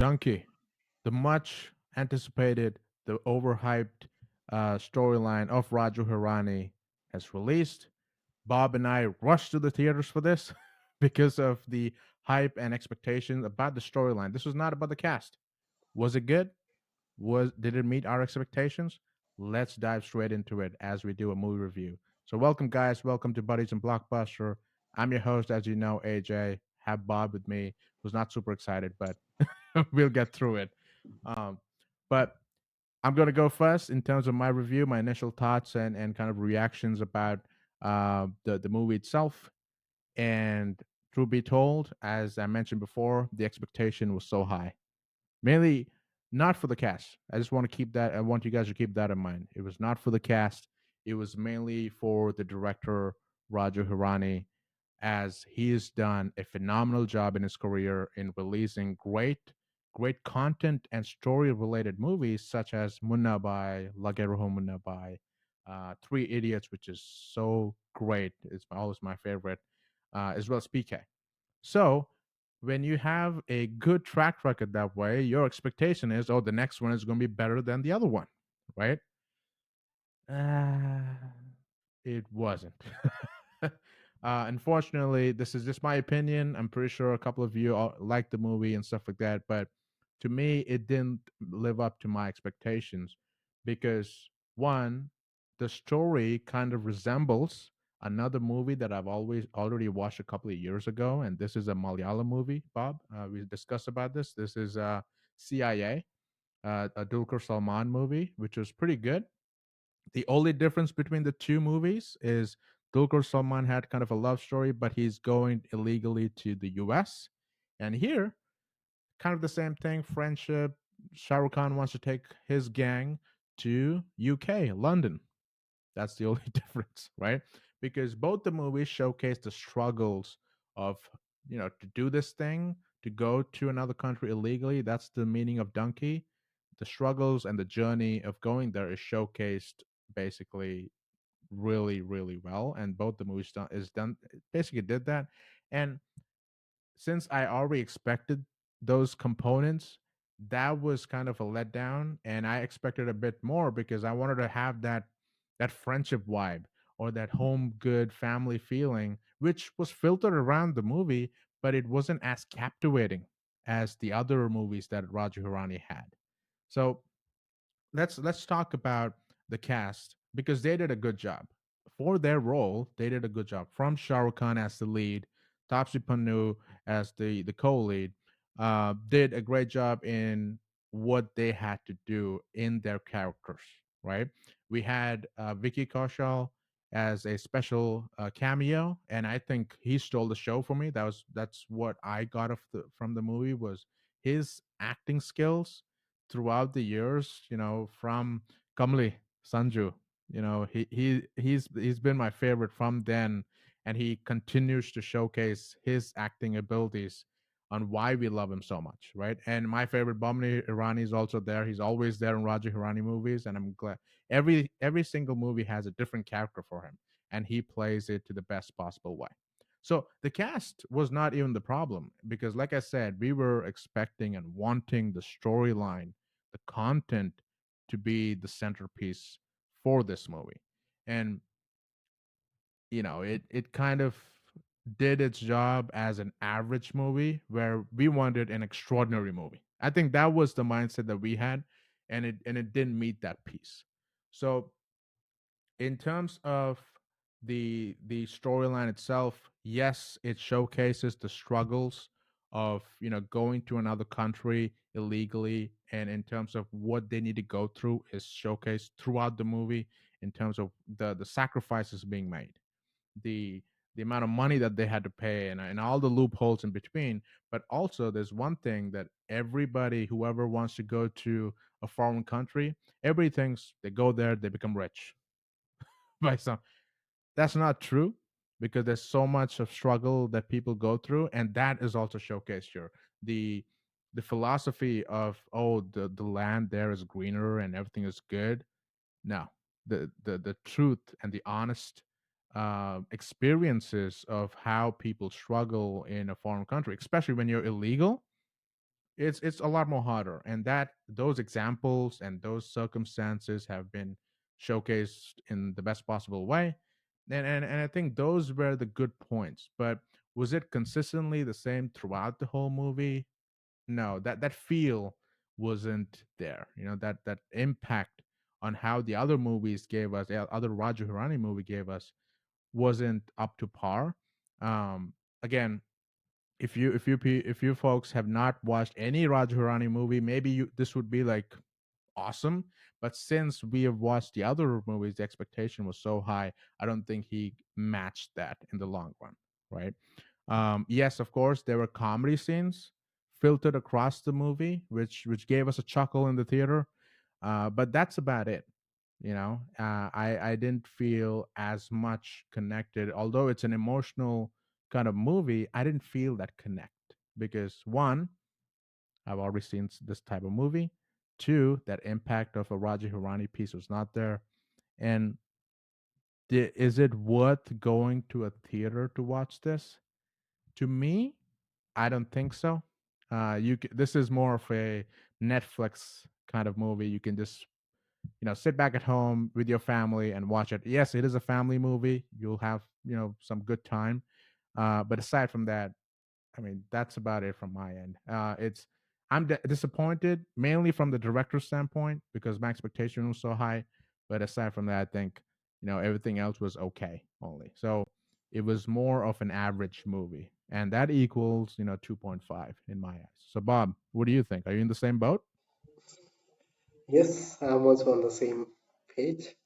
Dunki, the much anticipated, the overhyped storyline of Raju Hirani has released. Bob and I rushed to the theaters for this because of the hype and expectations about the storyline. This was not about the cast. Was it good? Was Did it meet our expectations? Let's dive straight into it as we do a movie review. So welcome guys, welcome to Buddies and Blockbuster. I'm your host, as you know, AJ. Have Bob with me, who's not super excited, but we'll get through it. Um, but I'm going to go first in terms of my review, my initial thoughts and kind of reactions about the movie itself. And truth be told, as I mentioned before, the expectation was so high. Mainly not for the cast. I just want to keep that. I want you guys to keep that in mind. It was not for the cast. It was mainly for the director Raju Hirani, as he has done a phenomenal job in his career in releasing great content and story related movies such as Munna Bhai, Lage Raho Munna Bhai, Three Idiots, which is so great. It's always my favorite, as well as PK. So when you have a good track record that way, your expectation is, oh, the next one is going to be better than the other one, right? Uh, it wasn't. Unfortunately, this is just my opinion. I'm pretty sure a couple of you all like the movie and stuff like that, but to me, it didn't live up to my expectations because one, the story kind of resembles another movie that I've always already watched a couple of years ago, and this is a Malayalam movie. Bob, we discussed about this. This is CIA, a Dulquer Salman movie, which was pretty good. The only difference between the two movies is Dulquer Salman had kind of a love story, but he's going illegally to the US. And here, kind of the same thing, friendship. Shah Rukh Khan wants to take his gang to UK, London. That's the only difference, right? Because both the movies showcase the struggles of, to do this thing, to go to another country illegally. That's the meaning of Dunky. The struggles and the journey of going there is showcased basically really, really well. And both the movies done basically did that. And since I already expected those components, that was kind of a letdown, and I expected a bit more because I wanted to have that friendship vibe or that home good family feeling, which was filtered around the movie, but it wasn't as captivating as the other movies that Raju Hirani had. So let's talk about the cast because they did a good job for their role. They did a good job. From Shah Rukh Khan as the lead, Tapsi Pannu as the co-lead, did a great job in what they had to do in their characters. Right? We had Vicky Kaushal as a special cameo, and I think he stole the show for me. That's what I got from the movie was his acting skills throughout the years, from Kamli Sanju. He's been my favorite from then, and he continues to showcase his acting abilities on why we love him so much, right? And my favorite Bomni Irani is also there. He's always there in Raju Hirani movies, and I'm glad every single movie has a different character for him, and he plays it to the best possible way. So the cast was not even the problem because, like I said, we were expecting and wanting the storyline, the content to be the centerpiece for this movie. And it kind of did its job as an average movie where we wanted an extraordinary movie. I think that was the mindset that we had, and it didn't meet that piece. So in terms of the storyline itself, yes, it showcases the struggles of going to another country illegally, and in terms of what they need to go through is showcased throughout the movie in terms of the sacrifices being made, the the amount of money that they had to pay, and all the loopholes in between. But also there's one thing that everybody, whoever wants to go to a foreign country, everybody thinks they go there, they become rich by some. That's not true because there's so much of struggle that people go through, and that is also showcased here. The the philosophy of, oh, the land there is greener and everything is good. No, the truth and the honest experiences of how people struggle in a foreign country, especially when you're illegal, it's a lot more harder, and that those examples and those circumstances have been showcased in the best possible way, and I think those were the good points. But was it consistently the same throughout the whole movie? No, that feel wasn't there. You know, that impact on how the other movies gave us, the other Raju Hirani movie gave us, wasn't up to par. Again, if you folks have not watched any Raju Hirani movie, maybe this would be like awesome. But since we have watched the other movies, the expectation was so high. I don't think he matched that in the long run, right? Yes, of course, there were comedy scenes filtered across the movie, which gave us a chuckle in the theater. But that's about it. You know, I didn't feel as much connected. Although it's an emotional kind of movie, I didn't feel that connect because one, I've already seen this type of movie. Two, that impact of a Raja Hirani piece was not there. And is it worth going to a theater to watch this? To me, I don't think so. This is more of a Netflix kind of movie. You can just sit back at home with your family and watch it. Yes, it is a family movie. You'll have some good time. But aside from that, I mean, that's about it from my end. I'm disappointed mainly from the director's standpoint because my expectation was so high. But aside from that, I think everything else was okay only. So it was more of an average movie, and that equals 2.5 in my eyes. So Bob, what do you think? Are you in the same boat? Yes, I'm also on the same page.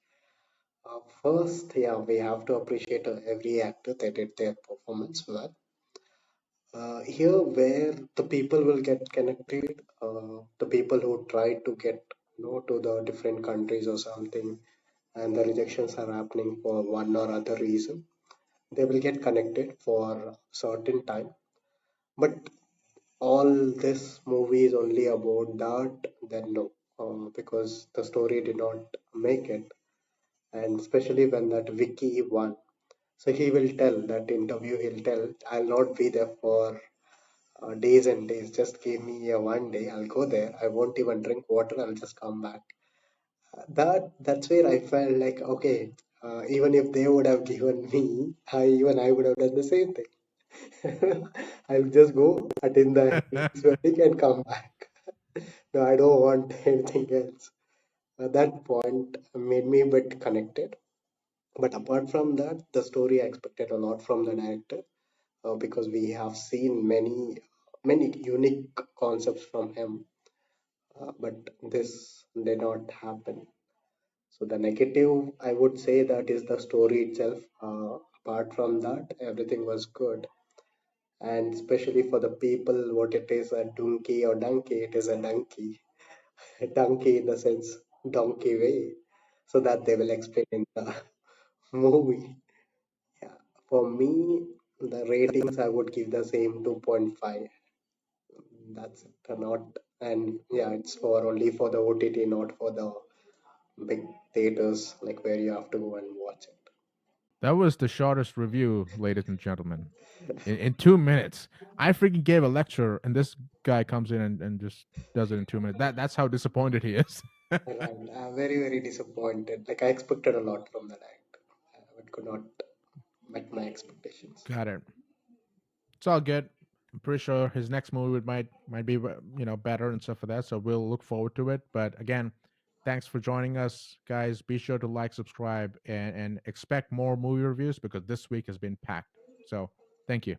First, yeah, we have to appreciate every actor that did their performance well. Here, where the people will get connected, the people who try to get to the different countries or something, and the rejections are happening for one or other reason, they will get connected for certain time. But all this movie is only about that, then no, because the story did not make it, and especially when that Vicky won. So he will tell that interview. He'll tell, "I'll not be there for days and days. Just give me a one day. I'll go there. I won't even drink water. I'll just come back." That's where I felt like, okay, even if they would have given me, I would have done the same thing. I'll just go attend his wedding and come back. No, I don't want anything else. That point made me a bit connected. But apart from that, the story I expected a lot from the director, because we have seen many unique concepts from him, but this did not happen. So the negative, I would say, that is the story itself. Apart from that, everything was good, and especially for the people, what it is, a donkey or donkey, it is a donkey, a donkey in the sense donkey way, so that they will explain in the movie. Yeah, for me, the ratings I would give the same 2.5. That's it. Not, and yeah, it's for only for the OTT, not for the big theaters like where you have to go and watch it. That was the shortest review, ladies and gentlemen. In 2 minutes. I freaking gave a lecture, and this guy comes in and just does it in 2 minutes. That's how disappointed he is. And I'm very disappointed. Like I expected a lot from that act, but could not met my expectations. Got it. It's all good. I'm pretty sure his next movie might be better and stuff for that. So we'll look forward to it. But again, thanks for joining us, guys. Be sure to like, subscribe, and expect more movie reviews because this week has been packed. So thank you.